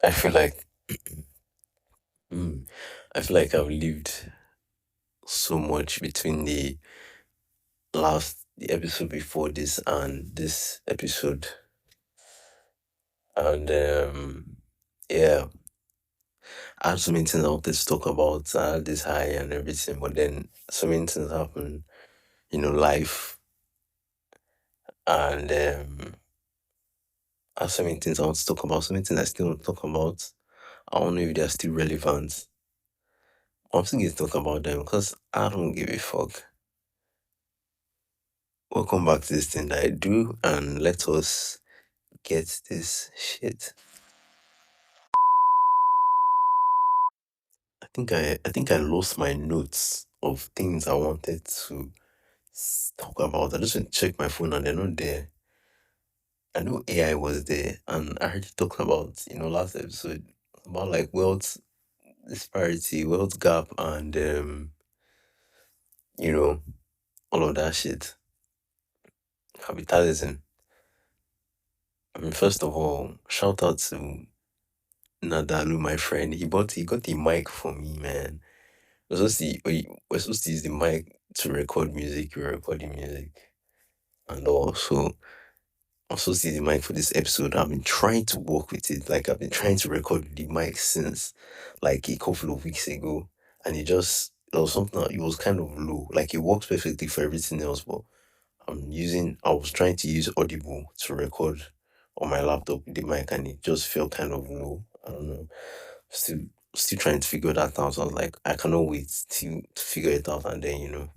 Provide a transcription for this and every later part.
I feel like mm, I feel like I've lived so much between the episode before this and this episode. And yeah, I had so many things I wanted to talk about. I had this high and everything, but then so many things happen, life and I have so many things I want to talk about, so many things I still want to talk about. I don't know if they're still relevant. I'm still going to talk about them because I don't give a fuck. Welcome back to this thing that I do, and let us get this shit. I think I lost my notes of things I wanted to talk about. I just went to check my phone and they're not there. I know AI was there, and I heard you talking about last episode about like wealth disparity, wealth gap, and you know all of that shit. Capitalism. I mean, first of all, shout out to Nadalu, my friend. He got the mic for me, man. We're supposed to use the mic to record music. We're recording music, and also I'm supposed to use the mic for this episode. I've been trying to work with it. Like I've been trying to record the mic since like a couple of weeks ago, and it was something it was kind of low. Like it works perfectly for everything else, but I was trying to use Audible to record on my laptop with the mic and it just felt kind of low. I don't know. Still still trying to figure that out. So I was like, I cannot wait to figure it out and then,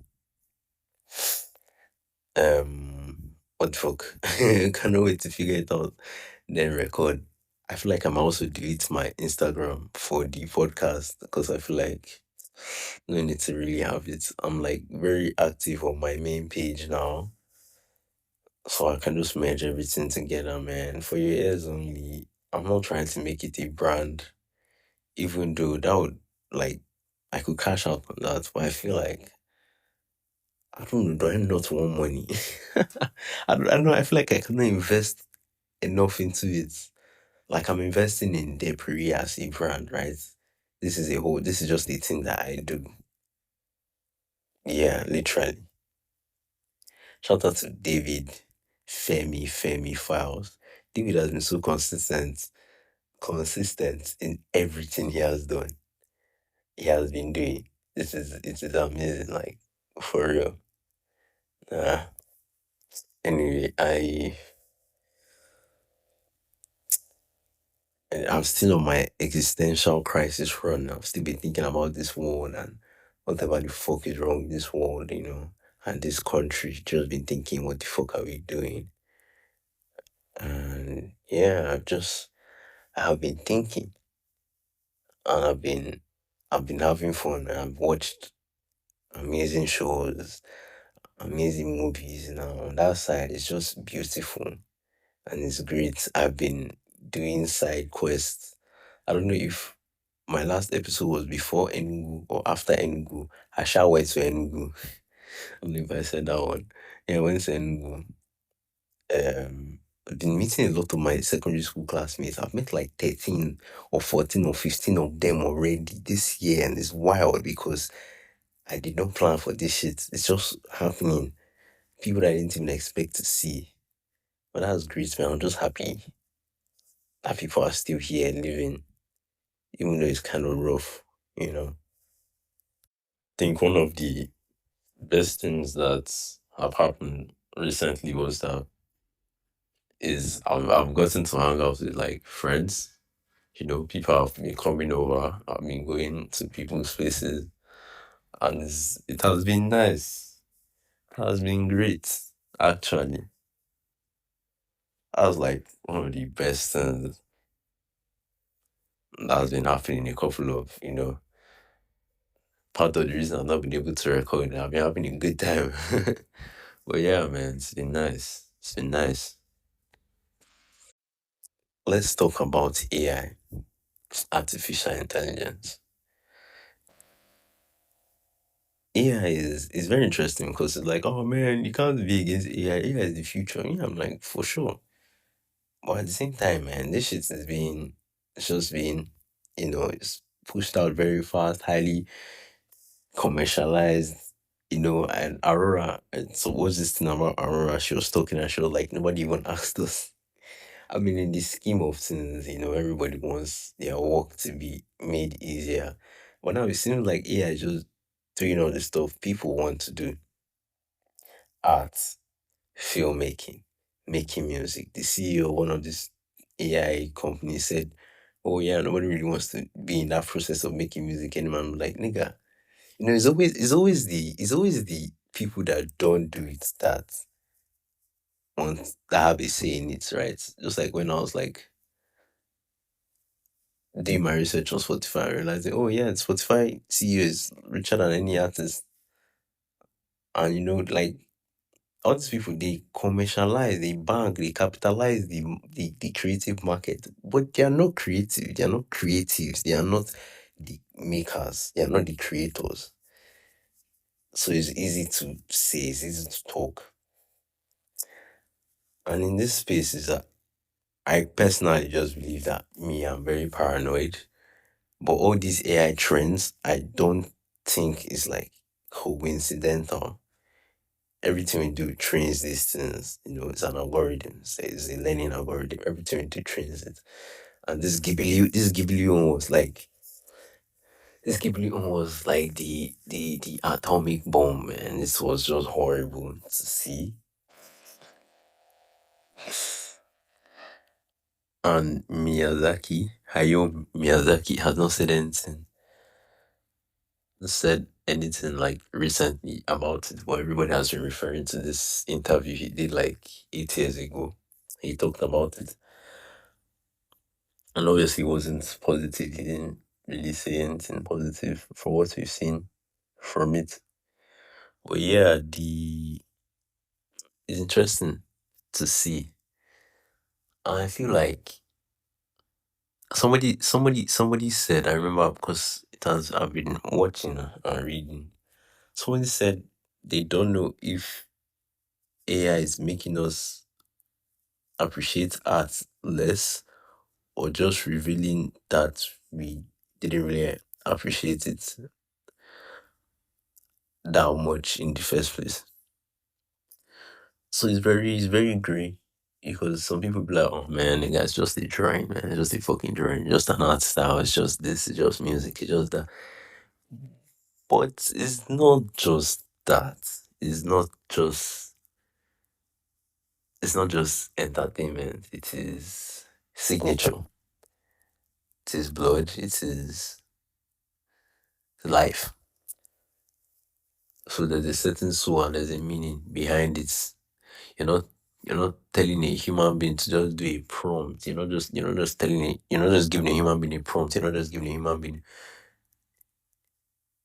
what the fuck? Cannot wait to figure it out. Then record. I feel like I'm also delete my Instagram for the podcast because I feel like no need to really have it. I'm like very active on my main page now. So I can just merge everything together, man. For your ears only, I'm not trying to make it a brand, even though that would like I could cash out on that, but I feel like I don't know, do I not want money? I don't know, I feel like I cannot invest enough into it. Like I'm investing in Depri as a brand, right? This is just the thing that I do. Yeah, literally. Shout out to David Femi Files. David has been so consistent in everything he has done. He has been doing. It is amazing, like for real. Uh, anyway, I'm still on my existential crisis run. I've still been thinking about this world and whatever the fuck is wrong with this world, and this country. Just been thinking, what the fuck are we doing? And yeah, I've been thinking, and I've been having fun. I've watched amazing shows, amazing movies. On that side, it's just beautiful and it's great. I've been doing side quests. I don't know if my last episode was before Enugu or after Enugu. I shall went to Enugu. I don't know if I said that one. Yeah, I went to Enugu. I've been meeting a lot of my secondary school classmates. I've met like 13 or 14 or 15 of them already this year, and it's wild because I did not plan for this shit. It's just happening. People that I didn't even expect to see. But that's great, man. I'm just happy that people are still here living, even though it's kind of rough. I think one of the best things that have happened recently was that I've gotten to hang out with like friends. People have been coming over. I've been going to people's places, and it has been nice. It has been great, actually. That was like one of the best things that has been happening in a couple of, part of the reason I've not been able to record. I've been having a good time. But yeah, man, it's been nice. It's been nice. Let's talk about AI, artificial intelligence. AI is very interesting because it's like, oh man, you can't be against AI. AI is the future. Yeah, I'm like, for sure. But at the same time, man, this shit is being It's just being, it's pushed out very fast, highly commercialized, and Aurora. And so what's this thing about Aurora? She was talking and she was like, nobody even asked us. I mean, in the scheme of things, everybody wants their work to be made easier. But now it seems like AI is just doing all the stuff people want to do: art, filmmaking, making music. The CEO of one of these AI companies said, "Oh yeah, nobody really wants to be in that process of making music anymore." I'm like, nigga, it's always the people that don't do it that want that have a say in it, right? Just like when I was like doing my research on Spotify, realizing, oh yeah, Spotify CEO is richer than any artist, and like all these people, they commercialize, they bank, they capitalize the creative market, but they are not creative. They are not creatives. They are not the makers. They are not the creators. So it's easy to say, it's easy to talk. And in this space is that I personally just believe that me, I'm very paranoid. But all these AI trends, I don't think is like coincidental. Everything we do trains these things. It's an algorithm. It's a learning algorithm. Everything we do trains it. And this Ghibli one was like the atomic bomb, and this was just horrible to see. And Hayao Miyazaki has not said anything like recently about it, but everybody has been referring to this interview he did like 8 years ago. He talked about it, and obviously it wasn't positive. He didn't really say anything positive for what we've seen from it. But yeah, the it's interesting to see. And I feel like somebody said, I remember because it has I've been watching and reading. Somebody said they don't know if AI is making us appreciate art less, or just revealing that we didn't really appreciate it that much in the first place. So it's very gray, because some people be like, oh man, the guy's just a drawing, man, it's just a fucking drawing, just an art style, it's just this, it's just music, it's just that. But it's not just that. It's not just it's not just entertainment, it is signature, it is blood, it is life. So there's a certain soul and there's a meaning behind it. You're not you're not telling a human being to just do a prompt. You're not just giving a human being a prompt. You're not just giving a human being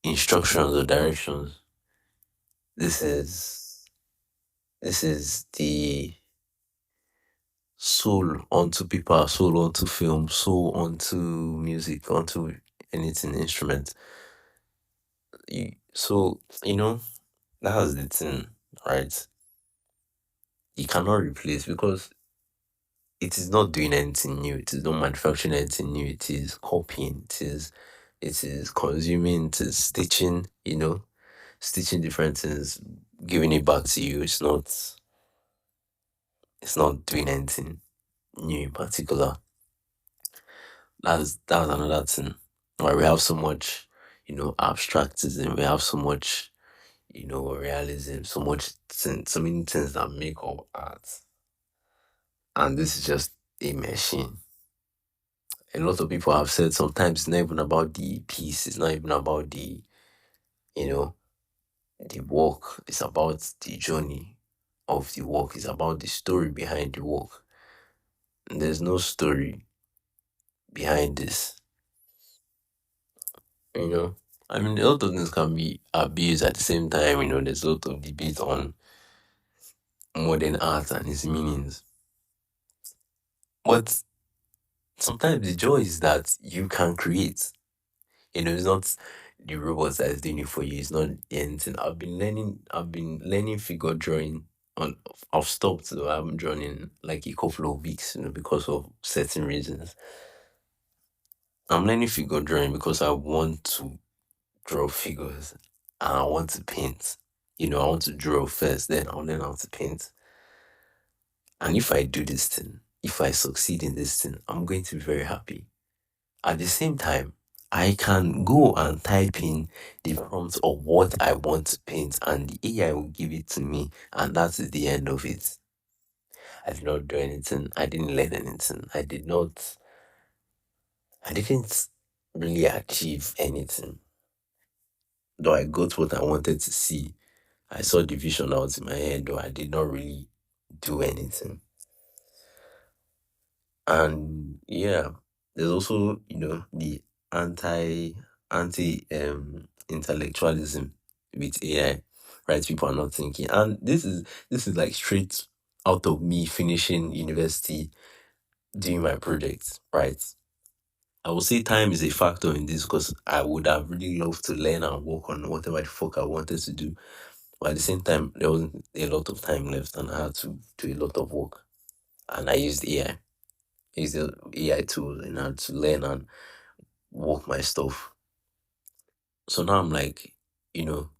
instructions or directions. This is this is the soul onto paper, soul onto film, soul onto music, onto anything instrument. So that's the thing, right? You cannot replace, because it is not doing anything new. It is not manufacturing anything new. It is copying. It is consuming. It is stitching. Stitching different things, giving it back to you. It's not doing anything new in particular. That's another thing. Why we have so much, abstractism. We have so much, realism. So many things that make up art, and this is just a machine. A lot of people have said sometimes it's not even about the piece, it's not even about you know, the work, it's about the journey of the work, it's about the story behind the work. And there's no story behind this, you know. I mean, a lot of things can be abused at the same time, there's a lot of debate on modern art and its meanings. But sometimes the joy is that you can create. It's not the robots that is doing it for you. It's not anything. I've been learning figure drawing on I've stopped though. I haven't drawn in like a couple of weeks, because of certain reasons. I'm learning figure drawing because I want to draw figures and I want to paint. I want to draw first, then I'll learn how to paint. And if I do this thing, if I succeed in this thing, I'm going to be very happy. At the same time, I can go and type in the prompt of what I want to paint, and the AI will give it to me, and that is the end of it. I did not do anything. I didn't learn anything. I didn't really achieve anything. Though I got what I wanted to see. I saw the vision out in my head, though I did not really do anything. And yeah, there's also, the anti intellectualism with AI, right? People are not thinking. And this is like straight out of me finishing university, doing my project, right? I would say time is a factor in this because I would have really loved to learn and work on whatever the fuck I wanted to do. But at the same time, there wasn't a lot of time left and I had to do a lot of work. And I used AI. Used the AI tool in order to learn and work my stuff. So now I'm like, you know,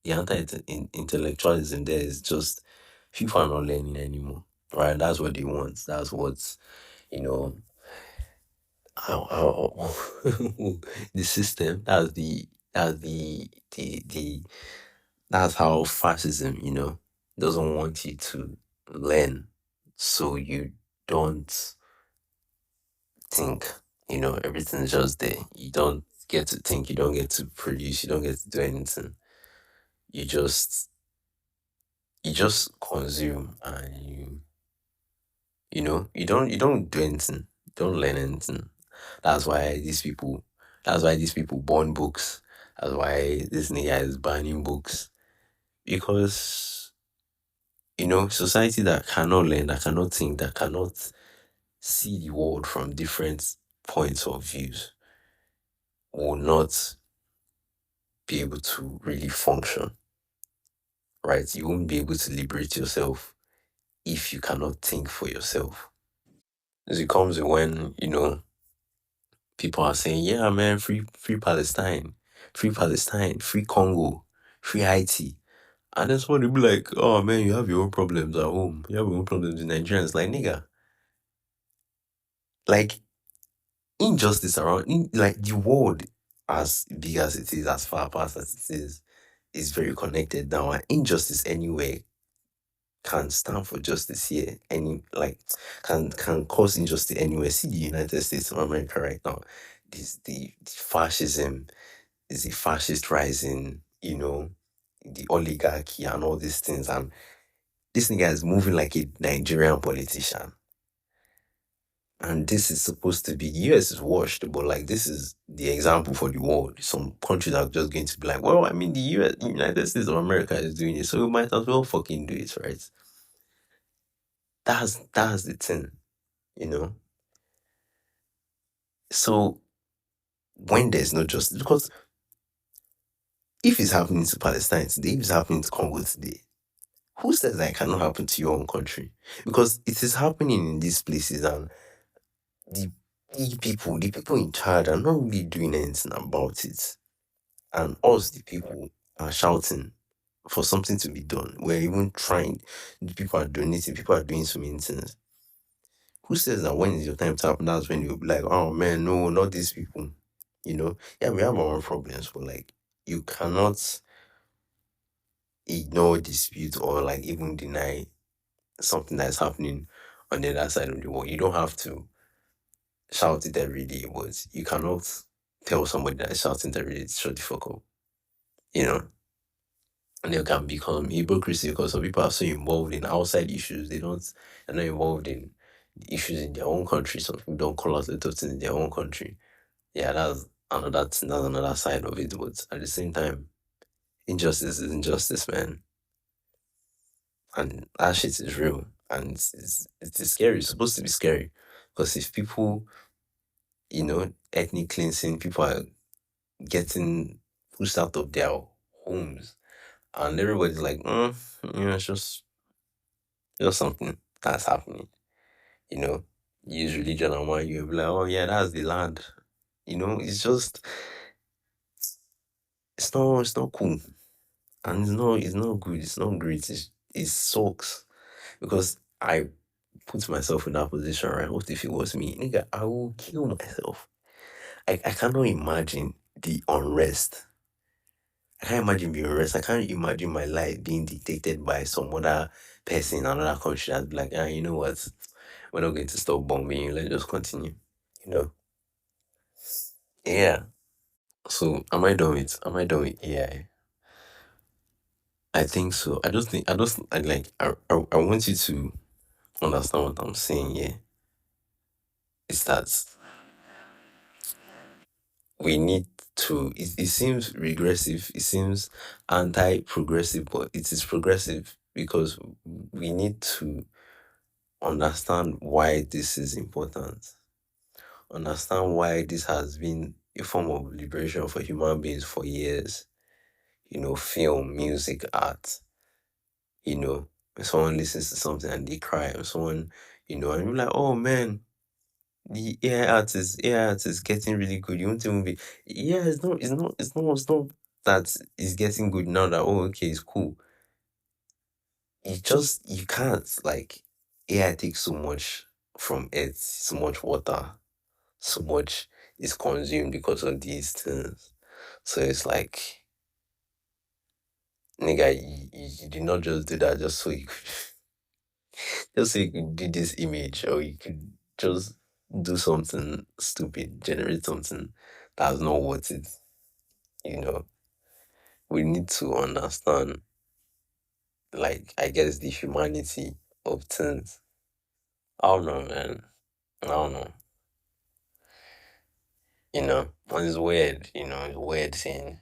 the anti-intellectualism there is just people are not learning anymore, right? That's what they want. That's what's, you know, how the system. That's the that's how fascism, doesn't want you to learn, so you don't think. Everything's just there. You don't get to think. You don't get to produce. You don't get to do anything. You just you just consume and you don't do anything. You don't learn anything. That's why these people. That's why these people burn books. That's why this nigga is banning books because society that cannot learn, that cannot think, that cannot see the world from different points of views will not be able to really function, right? You won't be able to liberate yourself if you cannot think for yourself. It comes when, people are saying, yeah, man, free Palestine, free Congo, free Haiti. And then somebody be like, oh, man, you have your own problems at home. You have your own problems in Nigeria. It's like, nigga, like, injustice around, like, the world, as big as it is, as far apart as it is very connected now. And injustice anywhere can stand for justice here. Can cause injustice anywhere. See the United States of America right now. This the fascism is the fascist rising, the oligarchy and all these things. And this nigga is moving like a Nigerian politician. And this is supposed to be US is washed, but like this is the example for the world. Some countries are just going to be like, well, I mean the United States of America is doing it, so we might as well fucking do it, right? That's the thing, you know. So when there's no justice, because if it's happening to Palestine today, if it's happening to Congo today, who says that it cannot happen to your own country? Because it is happening in these places, and the the people in charge are not really doing anything about it. And us, the people, are shouting for something to be done. We're even trying. The people are donating. People are doing so many things. Who says that when is your time to happen? That's when you'll be like, oh man, no, not these people. Yeah, we have our own problems, but like, you cannot ignore dispute or like even deny something that's happening on the other side of the world. You don't have to shout it every day, but you cannot tell somebody that is shouting it every day to shut the fuck up. You know, and they can become hypocrisy because some people are so involved in outside issues. They're not involved in the issues in their own country. Some people don't call out little things in their own country. Yeah, that's another side of it. But at the same time, injustice is injustice, man. And that shit is real. And it is scary. It's supposed to be scary. Because if people, ethnic cleansing, people are getting pushed out of their homes. And everybody's like, it's just something that's happening. You know, use religion and why you'll be like, oh yeah, that's the land. it's not cool. And it's not good, it's not great. It sucks. Because I put myself in that position, right? What if it was me? Nigga, I will kill myself. I cannot imagine the unrest. I can't imagine being unrest. I can't imagine my life being dictated by some other person in another country that's like, you know what? We're not going to stop bombing you. Let's just continue. You know? Yeah. So am I done with AI? I think so. I want you to understand what I'm saying here. Is that we need it seems regressive, it seems anti-progressive, but it is progressive because we need to understand why this is important, understand why this has been a form of liberation for human beings for years. Film, music, art. When someone listens to something and they cry, or someone, and you're like, oh man, the AI art is getting really good. You won't even be, yeah, it's not that it's getting good now that, oh, okay, it's cool. You can't, like, AI takes so much from it, so much water, so much is consumed because of these things. So it's like, nigga, you did not just do that just so you could do this image, or you could just do something stupid, generate something that's not worth it. You know, we need to understand, like, I guess, the humanity of things. I don't know, man. I don't know. It's weird. It's weird seeing,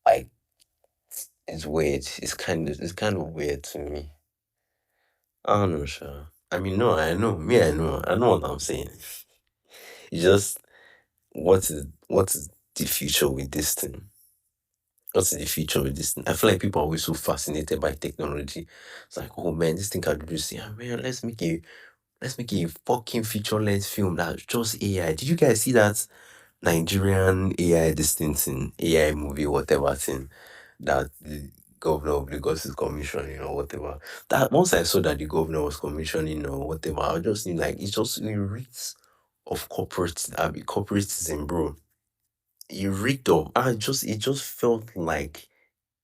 like, it's weird. It's kind of weird to me. I don't know, sure. I mean, no, I know. Me, I know what I'm saying. It's just, what is the future with this thing? What's the future with this thing? I feel like people are always so fascinated by technology. It's like, oh man, this thing can do this. Yeah, man, let's make a fucking feature length film that's just AI. Did you guys see that Nigerian AI distancing AI movie, whatever thing that the governor of Lagos is commissioning or whatever? That once I saw that the governor was commissioning or whatever, I just knew, like, it's just a reeks of corporatism, bro. It reeked of. It just felt like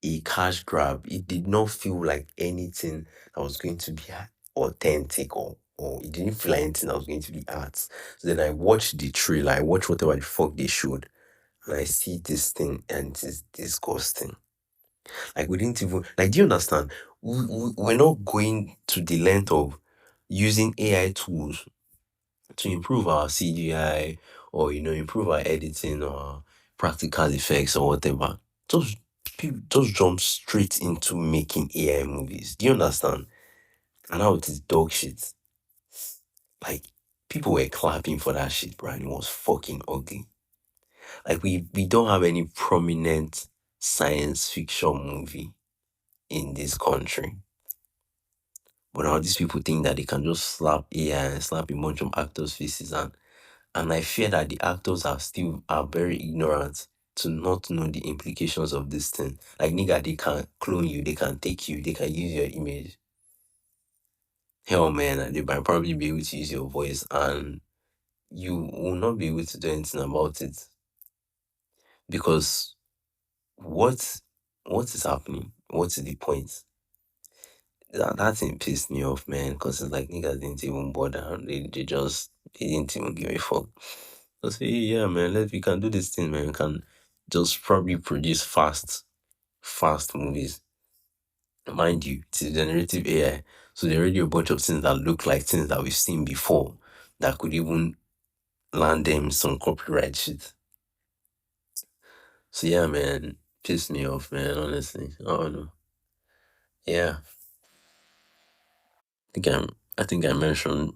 a cash grab. It did not feel like anything that was going to be authentic, or it didn't feel like anything that was going to be art. So then I watched the trailer, I watched whatever the fuck they showed, and I see this thing and it is disgusting. Like, we didn't even, like, do you understand? We're not going to the length of using AI tools to improve our CGI, or improve our editing or practical effects or whatever. Just just jump straight into making AI movies. Do you understand? And now it is dog shit. Like, people were clapping for that shit, bro, and it was fucking ugly. Like, we don't have any prominent science fiction movie in this country. But now these people think that they can just slap AI and slap a bunch of actors' faces, and I fear that the actors are very ignorant to not know the implications of this thing. Like, nigga, they can clone you, they can take you, they can use your image. Hell, man, they might probably be able to use your voice, and you will not be able to do anything about it. Because what what is happening? What is the point? That thing pissed me off, man. Because it's like, niggas didn't even bother. They didn't even give a fuck. I say, yeah, man, we can do this thing, man. We can just probably produce fast movies. Mind you, it's a generative AI. So there are already a bunch of things that look like things that we've seen before that could even land them some copyright shit. So yeah, man, pissed me off, man, honestly. I don't know. Yeah. I think I mentioned,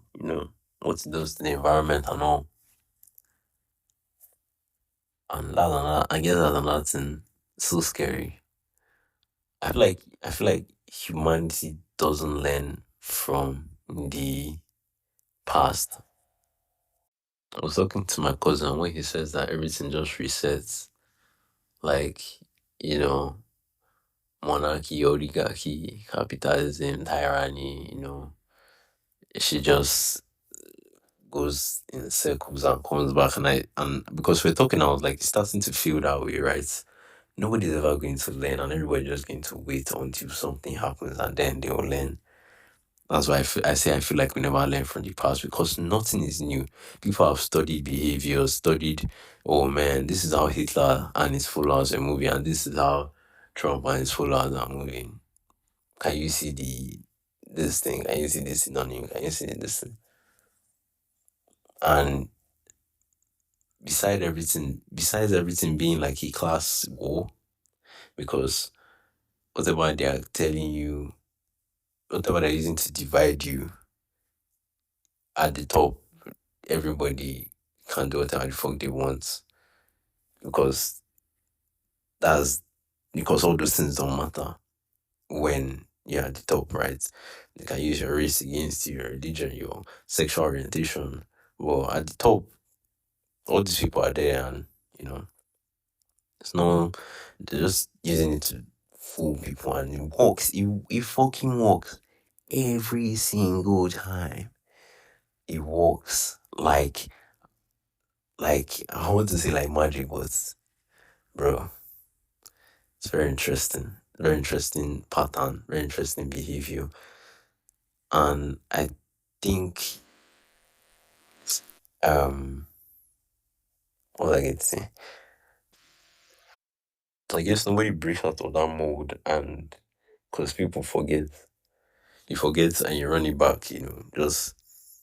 what it does to the environment and all. And I guess that's another thing. So scary. I feel like humanity doesn't learn from the past. I was talking to my cousin when he says that everything just resets, like, you know, monarchy, oligarchy, capitalism, tyranny, she just goes in circles and comes back. And because we're talking, I was like, it's starting to feel that way, right? Nobody's ever going to learn, and everybody's just going to wait until something happens, and then they will learn. That's why I say I feel like we never learn from the past because nothing is new. People have studied behavior, studied, oh man, this is how Hitler and his followers are moving, and this is how Trump and his followers are moving. Can you see this thing? Can you see this synonym? Can you see this thing? And besides everything being like a class war, because whatever they are telling you, whatever they're using to divide you at the top, everybody can do whatever the fuck they want because that's because all those things don't matter when you're at the top, right? They can use your race against you, your religion, your sexual orientation. Well, at the top, all these people are there, and you know, it's no, they're just using it to fool people, and it works. It fucking works every single time. It works like I want to say like magic, but bro, it's very interesting. Very interesting pattern, very interesting behavior. And I think um what was I going to say? I guess nobody breaks out of that mode and because people forget. You forget and you run it back, just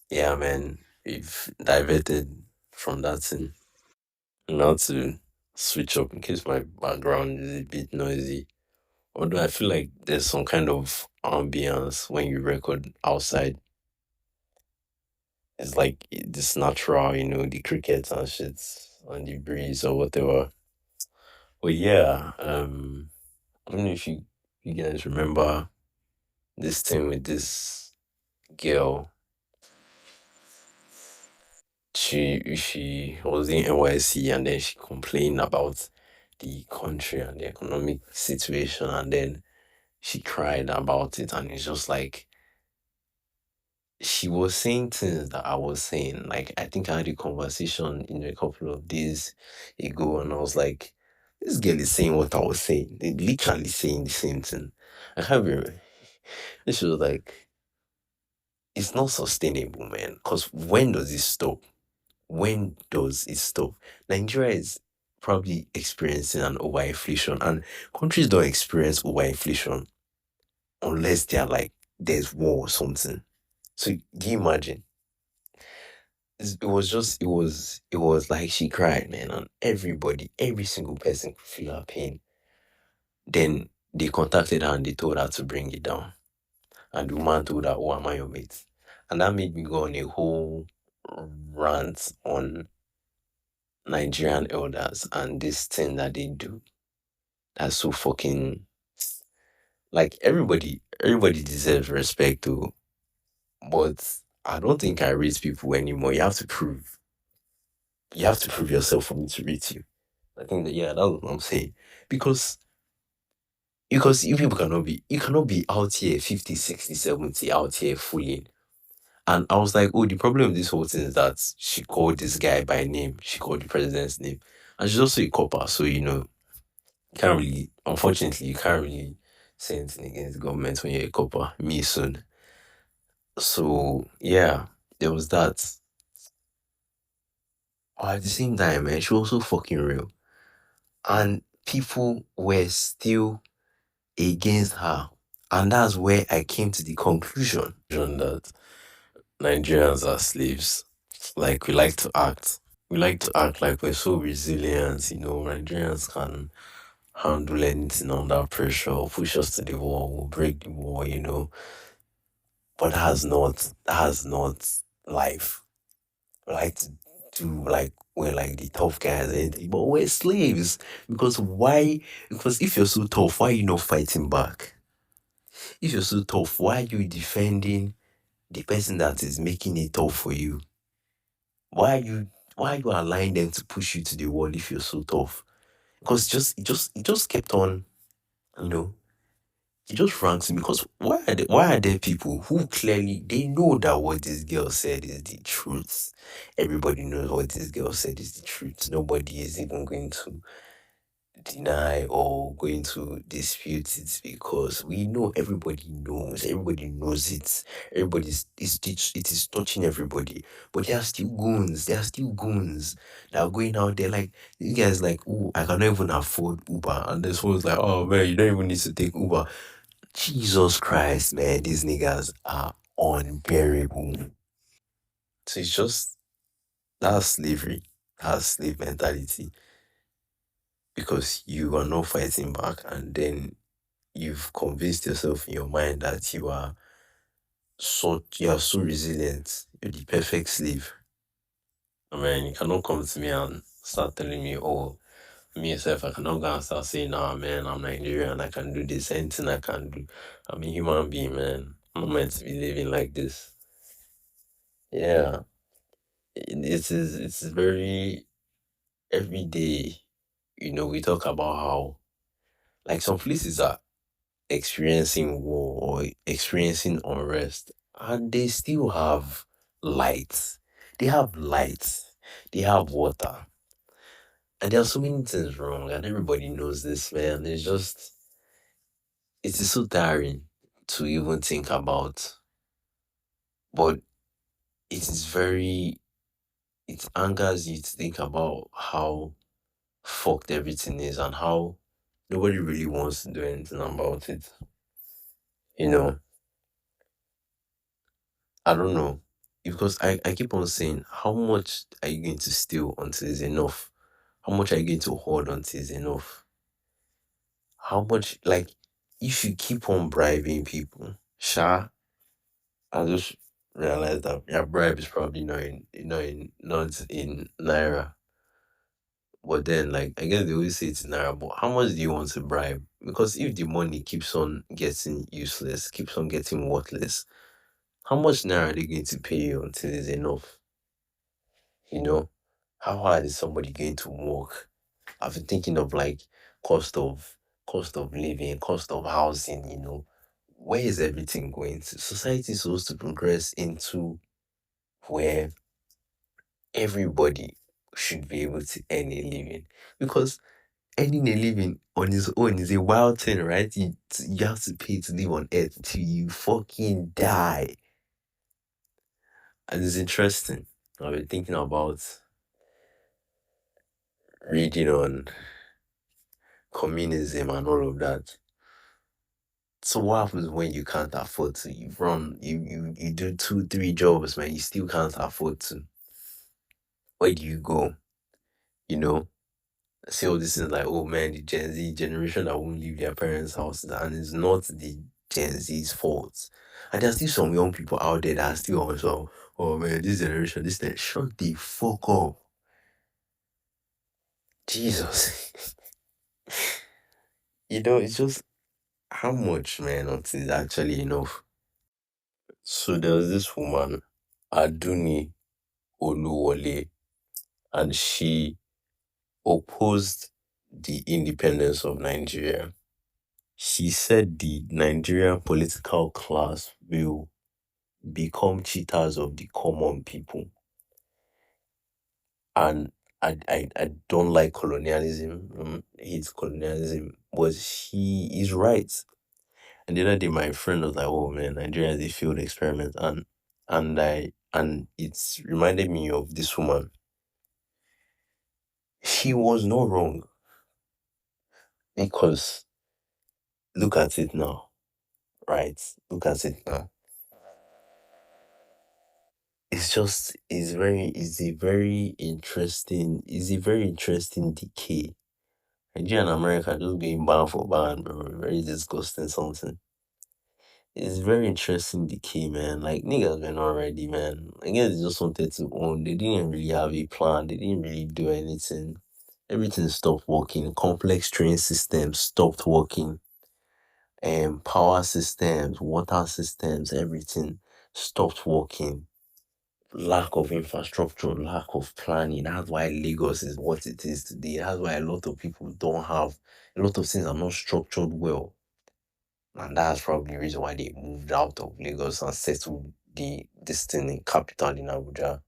yeah man, we've diverted from that thing. Now to switch up in case my background is a bit noisy. Although I feel like there's some kind of ambience when you record outside. It's like this natural, the crickets and shit and the breeze or whatever. But yeah, I don't know if you guys remember this thing with this girl. She was in NYC and then she complained about the country and the economic situation and then she cried about it and it's just like she was saying things that I was saying. Like I think I had a conversation a couple of days ago, and I was like, "This girl is saying what I was saying. They literally saying the same thing." I can't remember. And she was like, "It's not sustainable, man. Because when does it stop? When does it stop? Nigeria is probably experiencing an overinflation, and countries don't experience overinflation unless they're like there's war or something. So do you imagine?" It was like she cried, man, and every single person could feel her pain. Then they contacted her and they told her to bring it down. And the woman told her, "Oh, am I your mate?" And that made me go on a whole rant on Nigerian elders and this thing that they do. That's so fucking like everybody deserves respect too. But I don't think I rate people anymore. You have to prove yourself for me to rate you. I think that yeah, that's what I'm saying. Because you cannot be out here 50, 60, 70 out here fooling. And I was like, oh, the problem with this whole thing is that she called this guy by name. She called the president's name. And she's also a copper, so can't really unfortunately you can't really say anything against government when you're a copper. Me soon. So yeah, there was that. But at the same time, man, she was so fucking real. And people were still against her. And that's where I came to the conclusion that Nigerians are slaves. Like we like to act. We like to act like we're so resilient, Nigerians can handle anything under pressure, push us to the wall, we'll break the wall. But that's not life. We like to do like we're like the tough guys and anything, but we're slaves. Because why? Because if you're so tough, why are you not fighting back? If you're so tough, why are you defending the person that is making it tough for you? Why are you Why are you allowing them to push you to the wall if you're so tough? Because it just kept on, you know, it just ranks me because why are there people who clearly they know that what this girl said is the truth? Everybody knows what this girl said is the truth. Nobody is even going to deny or going to dispute it because we know everybody knows it. It is touching everybody. But there are still goons that are going out there like you guys like, oh, I cannot even afford Uber. And this one's like, oh man, you don't even need to take Uber. Jesus Christ, man, these niggas are unbearable. So it's just that's slavery. That's slave mentality because you are not fighting back and then you've convinced yourself in your mind that you are so resilient. You're the perfect slave. I mean, you cannot come to me and start telling me, oh, me myself, I cannot go and start saying, nah, man, I'm Nigerian, I can do this, anything I can do. I'm a human being, man. I'm not meant to be living like this. Yeah, it's very every day. We talk about how like some places are experiencing war or experiencing unrest, and they still have light. They have light. They have water. And there are so many things wrong, and everybody knows this, man. It is so tiring to even think about, but it is it angers you to think about how fucked everything is and how nobody really wants to do anything about it. You know, I don't know. Because I keep on saying, how much are you going to steal until it's enough? How much are you going to hoard until it's enough? How much, like, if you keep on bribing people, Sha, I just realized that your bribe is probably not in Naira. But then, like, I guess they always say it's Naira, but how much do you want to bribe? Because if the money keeps on getting useless, keeps on getting worthless, how much Naira are they going to pay you until it's enough? You know, how hard is somebody going to work? I've been thinking of like cost of cost of living, cost of housing. Where is everything going to? Society is supposed to progress into where everybody should be able to earn a living because earning a living on its own is a wild thing, right? You have to pay to live on earth till you fucking die. And it's interesting. I've been thinking about reading on communism and all of that. So what happens when you can't afford to? You do two, three jobs, man, you still can't afford to. Where do you go? You know? See all these things like, oh man, the Gen Z generation that won't leave their parents' houses, and it's not the Gen Z's fault. And there's still some young people out there that are still also, oh man, this generation, this thing, shut the fuck up. Jesus. It's just how much, man, until it's actually enough. So there was this woman, Aduni Oluwole, and she opposed the independence of Nigeria. She said the Nigerian political class will become cheaters of the common people. And I don't like colonialism, hate colonialism, but she is right. And the other day, my friend was like, "Oh man, Nigeria is a failed experiment," and it's reminded me of this woman. She was not wrong because look at it now, right? Look at it now. It's a very interesting decay. Nigeria and America just going ban for ban, bro. Very disgusting something. It's very interesting decay, man. Like niggas been already, man. I guess they just wanted to own. They didn't really have a plan. They didn't really do anything. Everything stopped working. Complex train systems stopped working. Power systems, water systems, everything stopped working. lack of infrastructure, lack of planning. That's why Lagos is what it is today. That's why a lot of people don't have a lot of things are not structured well. And that's probably the reason why they moved out of Lagos and settled this thing in capital in Abuja.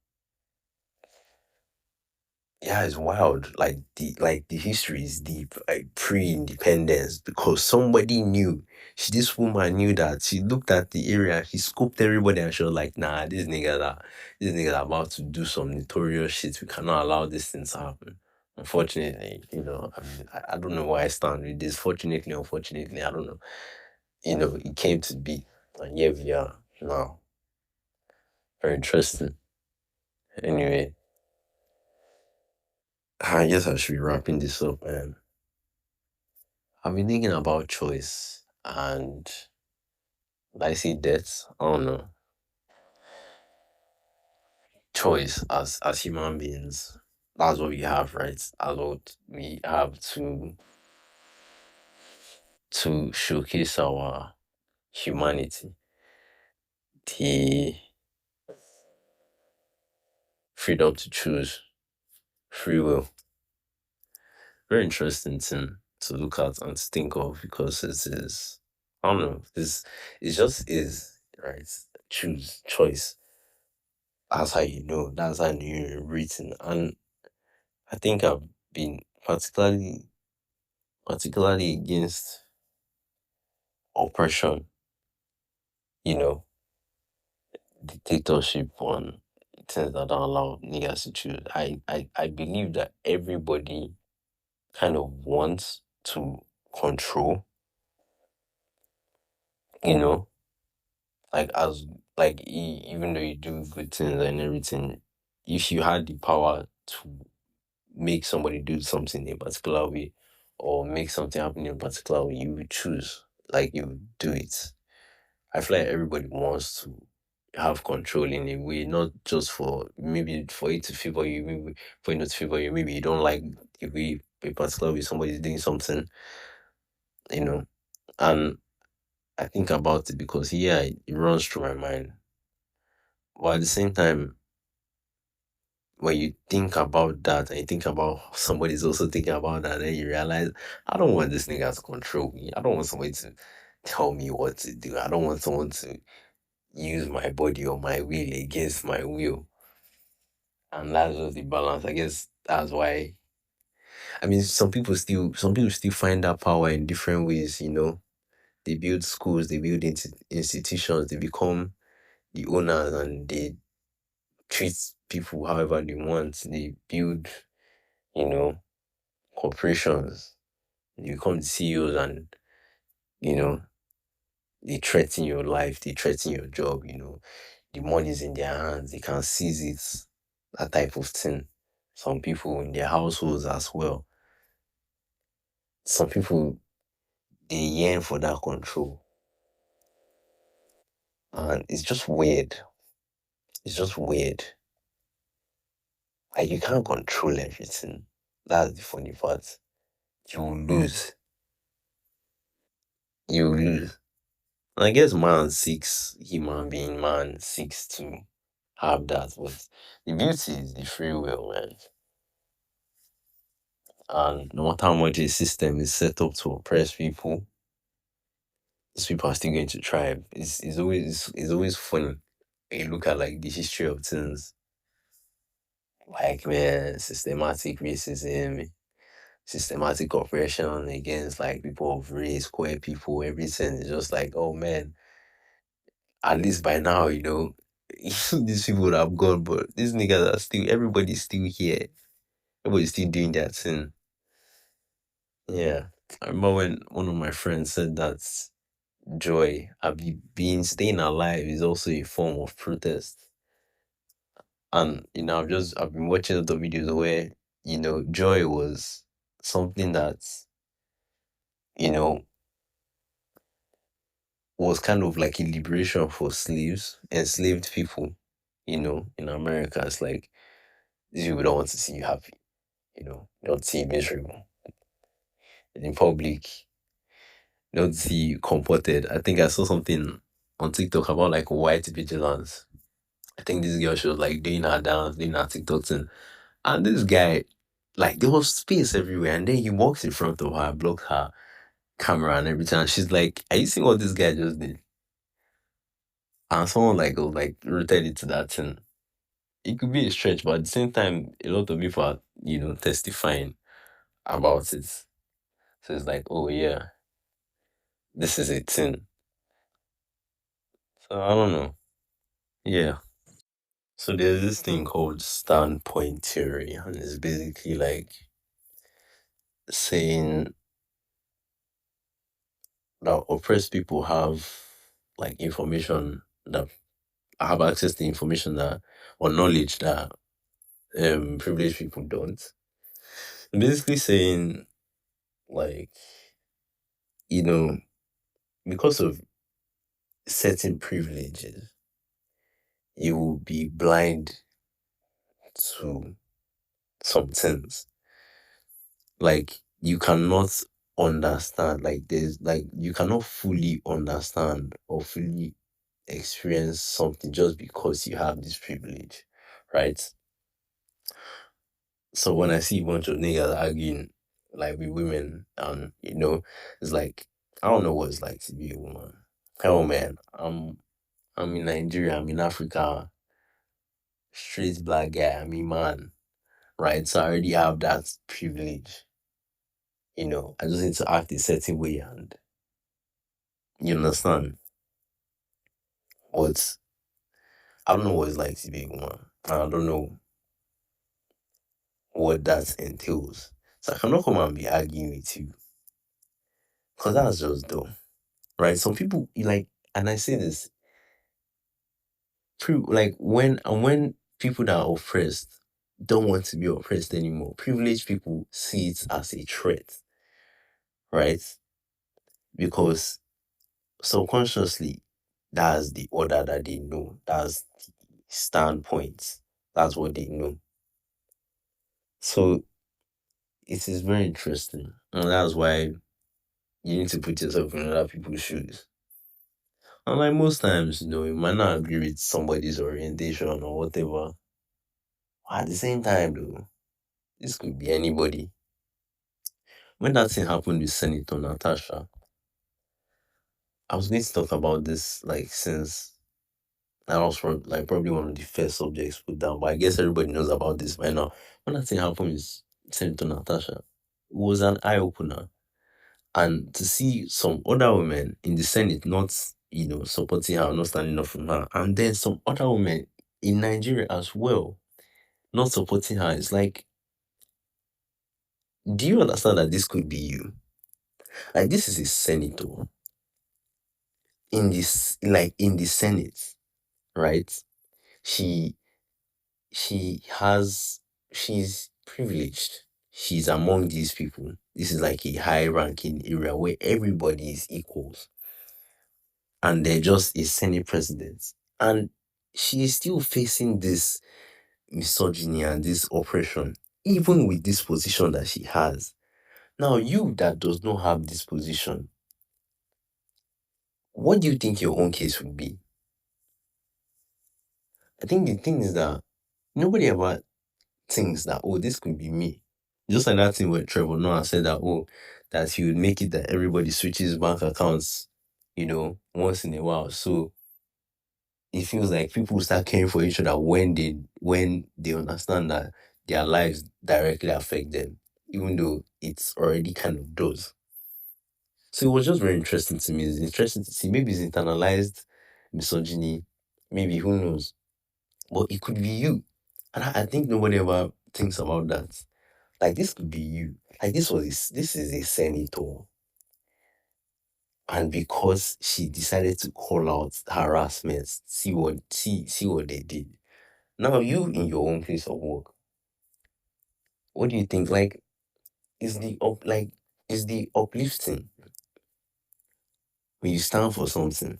Yeah, it's wild. Like the history is deep, like pre-independence, because somebody knew. This woman knew that. She looked at the area, she scoped everybody, and she was like, "Nah, this nigga that about to do some notorious shit. We cannot allow this thing to happen." Unfortunately, I mean, I don't know why I stand with this. Fortunately, unfortunately, I don't know. It came to be, and here we are now. Very interesting. Anyway, I guess I should be wrapping this up, man. I've been thinking about choice and I say death. I don't know. Choice as human beings. That's what we have, right? That's what we have to showcase our humanity. The freedom to choose, free will. Very interesting thing to look at and to think of because it is I don't know. It just is, right? Choose choice. That's how you know. That's how you're written. And I think I've been particularly against oppression, you know, dictatorship on things that don't allow niggas to choose. I believe that everybody kind of wants to control, you know, like as like even though you do good things and everything, if you had the power to make somebody do something in a particular way or make something happen in a particular way, you would choose, like you would do it. I feel like everybody wants to have control in a way, not just for maybe for it to favor you, maybe for it not to favor you, maybe you don't like the way a particular way somebody's doing something, you know. And I think about it because yeah, it runs through my mind. But at the same time, when you think about that and you think about somebody's also thinking about that, then you realize I don't want this nigga to control me. I don't want somebody to tell me what to do. I don't want someone to use my body or my will against my will. And that's just the balance. I guess that's why I mean some people still find that power in different ways, you know. They build schools, they build institutions, they become the owners and they treat people however they want. They build, you know, corporations. You become the CEOs and, you know, they threaten your life, they threaten your job, the money's in their hands, they can seize it, that type of thing. Some people in their households as well. Some people they yearn for that control. And it's just weird. It's just weird. Like you can't control everything. That's the funny part. You will lose. You will lose. And I guess man seeks to have that. But the beauty is the free will, man. And no matter how much a system is set up to oppress people, these people are still going to thrive. It's always funny when you look at like the history of things, like man, systematic racism, systematic oppression against like people of race, queer people, everything. It's just like, oh man, at least by now, these people would have gone, but these niggas are still everybody's still here. Everybody's still doing their thing. Yeah. I remember when one of my friends said that joy, being staying alive is also a form of protest. And I've been watching other videos where, joy was something that, you know, was kind of like a liberation for slaves, enslaved people, in America. It's like these people don't want to see you happy, they don't see you miserable. In public, they don't see you comforted. I think I saw something on TikTok about like white vigilance. I think this girl, she was like doing her dance, doing her TikTok thing. And this guy, like there was space everywhere. And then he walks in front of her, blocks her camera and everything. And she's like, are you seeing what this guy just did? And someone like was like rooted into that thing. It could be a stretch, but at the same time, a lot of people are, testifying about it. So it's like, oh yeah, this is a thing. So I don't know. Yeah. So there's this thing called standpoint theory, and it's basically like saying that oppressed people have like information that have access to information that or knowledge that privileged people don't. Basically saying like, you know, because of certain privileges, you will be blind to some things. Like you cannot understand, like there's like you cannot fully understand or fully experience something just because you have this privilege, right? So when I see a bunch of niggas arguing like with women, and it's like I don't know what it's like to be a woman. Hell, man, I'm in Nigeria, I'm in Africa, straight black guy, I'm a man, right? So I already have that privilege. I just need to act a certain way, and you understand. But I don't know what it's like to be a woman. I don't know what that entails. So I cannot come and be arguing with you because that's just dumb, right? Some people like, and I say this, like when people that are oppressed don't want to be oppressed anymore, privileged people see it as a threat, right? Because subconsciously, that's the order that they know. That's the standpoint. That's what they know. So it is very interesting. And that's why you need to put yourself in other people's shoes. And like most times, you might not agree with somebody's orientation or whatever. But at the same time, though, this could be anybody. When that thing happened with Senator Natasha, I was going to talk about this like since that was like probably one of the first subjects put down, but I guess everybody knows about this by now. When that thing happened with Senator Natasha, it was an eye opener. And to see some other women in the Senate not, supporting her, not standing up for her, and then some other women in Nigeria as well not supporting her, it's like, do you understand that this could be you? Like this is a senator in the Senate, right? She she has she's privileged. She's among these people. This is like a high ranking area where everybody is equals and they're just a Senate president. And she is still facing this misogyny and this oppression, even with this position that she has. Now, you that does not have this position, what do you think your own case would be? I think the thing is that nobody ever thinks that, oh, this could be me. Just like that thing where Trevor Noah said that, oh, that he would make it that everybody switches bank accounts, once in a while. So it feels like people start caring for each other when they understand that their lives directly affect them, even though it's already kind of does. So it was just very interesting to me. It's interesting to see. Maybe it's internalized misogyny. Maybe who knows? But it could be you. And I think nobody ever thinks about that. Like this could be you. Like this is a senator. And because she decided to call out harassment, see what they did. Now you in your own place of work, what do you think? Like is the uplifting when you stand for something,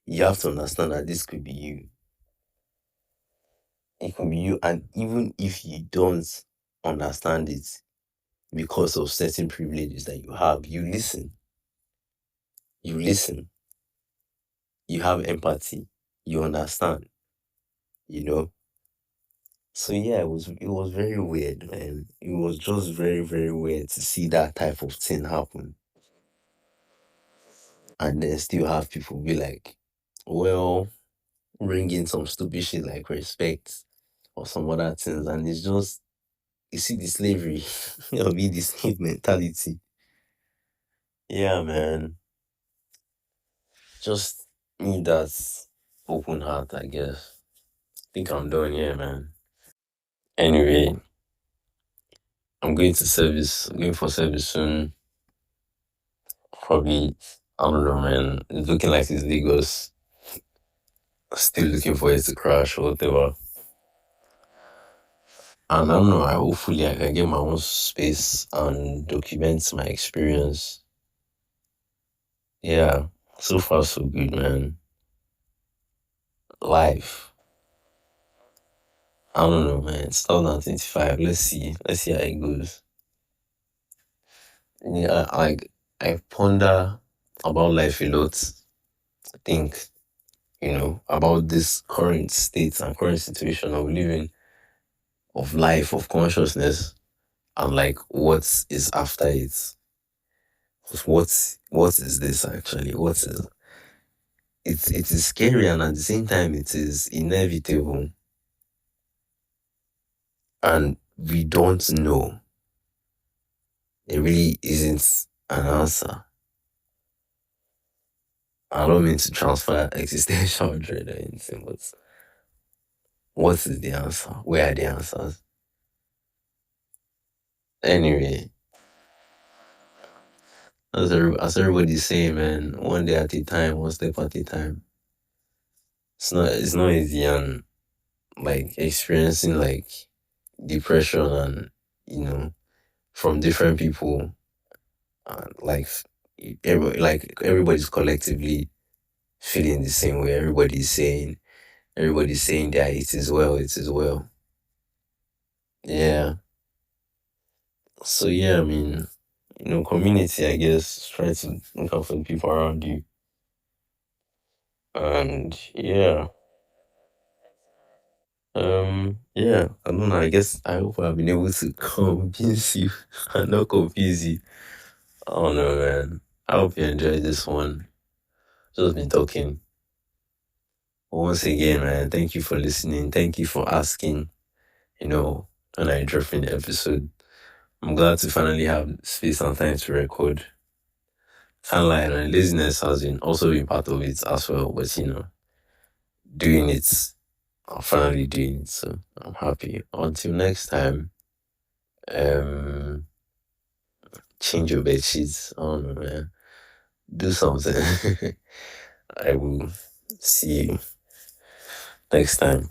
you have to understand that this could be you. It could be you, and even if you don't understand it because of certain privileges that you have, you listen, you have empathy, you understand. you know. So yeah, it was very weird, man. It was just very, very weird to see that type of thing happen. And then still have people be like, well, bring in some stupid shit like respect or some other things. And it's just, you see the slavery, or be the slave mentality. Yeah, man. Just need that open heart, I guess. Think I'm done here, man. Anyway, I'm going to service, going for service soon. Probably, I don't know, man. It's looking like it's Lagos. Still looking for it to crash or whatever. And I don't know, hopefully I can get my own space and document my experience. Yeah, so far so good, man. Life. I don't know, man. It's 2025. Let's see. Let's see how it goes. Yeah, I ponder about life a lot. I think, about this current state and current situation of living, of life, of consciousness, and like what is after it. 'Cause what is this actually? What is it is scary, and at the same time it is inevitable, and we don't know. It really isn't an answer. I don't mean to transfer existential dread or anything, but what is the answer? Where are the answers? Anyway, as everybody's saying, man, one day at a time, one step at a time. It's not easy, and like experiencing like depression and from different people, and like everybody's collectively feeling the same way. Everybody's saying that it is well, it is well. Yeah. So yeah, I mean, community, I guess, try to look out for the people around you. And yeah. Yeah, I don't know, I guess I hope I've been able to convince you and not confuse you. I don't know, man. I hope you enjoyed this one. Just been talking. Once again, man, thank you for listening. Thank you for asking, when I drop in the episode. I'm glad to finally have space and time to record. Can't lie, man, laziness has been also been part of it as well, but doing it, I'm finally doing it, so I'm happy. Until next time, um, change your bed sheets. I don't know, man. Do something. I will see you next time.